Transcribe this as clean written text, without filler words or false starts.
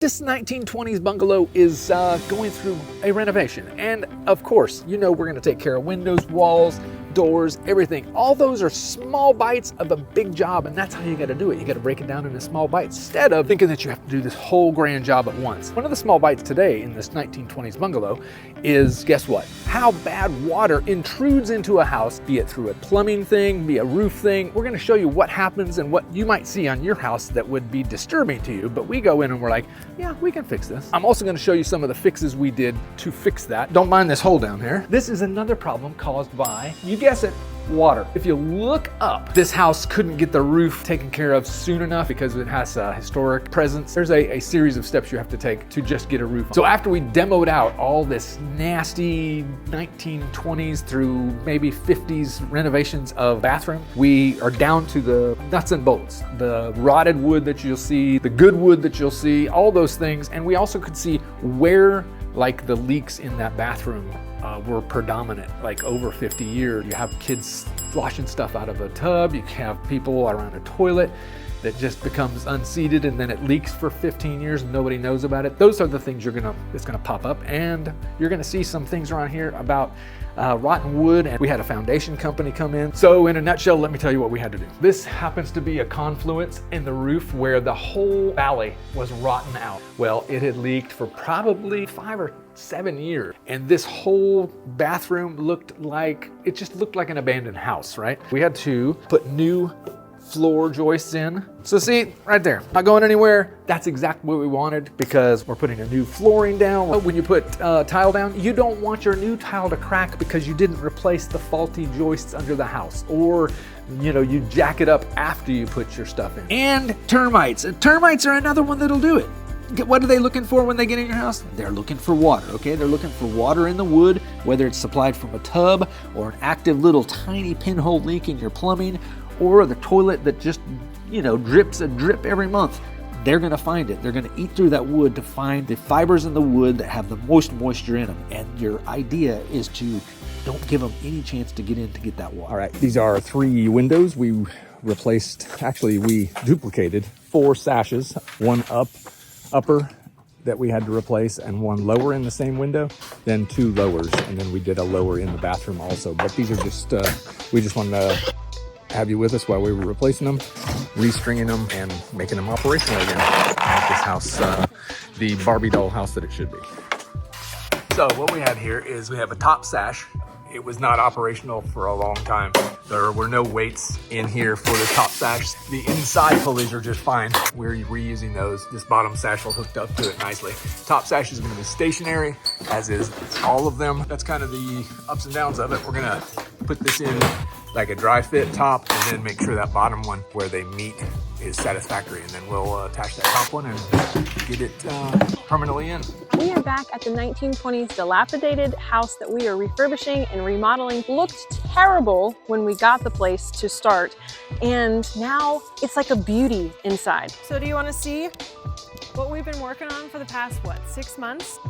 This 1920s bungalow is going through a renovation, and of course, you know we're going to take care of windows, walls, doors, everything. All those are small bites of a big job, and that's how you got to do it. You got to break it down into small bites instead of thinking that you have to do this whole grand job at once. One of the small bites today in this 1920s bungalow is, guess what? How bad water intrudes into a house, be it through a plumbing thing, be a roof thing. We're going to show you what happens and what you might see on your house that would be disturbing to you, but we go in and we're like, yeah, we can fix this. I'm also going to show you some of the fixes we did to fix that. Don't mind this hole down here. This is another problem caused by, you guess it, water. If you look up, this house couldn't get the roof taken care of soon enough because it has a historic presence. There's a series of steps you have to take to just get a roof on. So after we demoed out all this nasty 1920s through maybe 50s renovations of bathroom, we are down to the nuts and bolts, the rotted wood that you'll see, the good wood that you'll see, all those things. And we also could see where like the leaks in that bathroom were predominant, like over 50 years. You have kids washing stuff out of a tub, you have people around a toilet that just becomes unseated and then it leaks for 15 years and nobody knows about it. Those are the things it's gonna pop up, and you're gonna see some things around here about rotten wood, and we had a foundation company come in. So in a nutshell, let me tell you what we had to do. This happens to be a confluence in the roof where the whole valley was rotten out. Well, it had leaked for probably 5 or 7 years, and this whole bathroom looked like an abandoned house, right? We had to put new floor joists in. So see, right there, not going anywhere. That's exactly what we wanted because we're putting a new flooring down. When you put tile down, you don't want your new tile to crack because you didn't replace the faulty joists under the house, or you jack it up after you put your stuff in. And termites. Termites are another one that'll do it. What are they looking for when they get in your house? They're looking for water, okay? They're looking for water in the wood, whether it's supplied from a tub or an active little tiny pinhole leak in your plumbing, or the toilet that just, drips a drip every month. They're gonna find it. They're gonna eat through that wood to find the fibers in the wood that have the most moisture in them. And your idea is to don't give them any chance to get in to get that water. All right, these are 3 windows. We duplicated 4 sashes, one upper that we had to replace, and one lower in the same window, then 2 lowers, and then we did a lower in the bathroom also. But these are just, we just wanted to have you with us while we were replacing them, restringing them, and making them operational again. Make this house the Barbie doll house that it should be. So what we have here is we have a top sash. It was not operational for a long time. There were no weights in here for the top sash. The inside pulleys are just fine. We're reusing those. This bottom sash will hooked up to it nicely. Top sash is gonna be stationary, as is all of them. That's kind of the ups and downs of it. We're gonna put this in like a dry fit top, and then make sure that bottom one where they meet is satisfactory, and then we'll attach that top one and get it permanently in. We are back at the 1920s dilapidated house that we are refurbishing and remodeling. Looked terrible when we got the place to start, and now it's like a beauty inside. So do you want to see what we've been working on for the past, 6 months?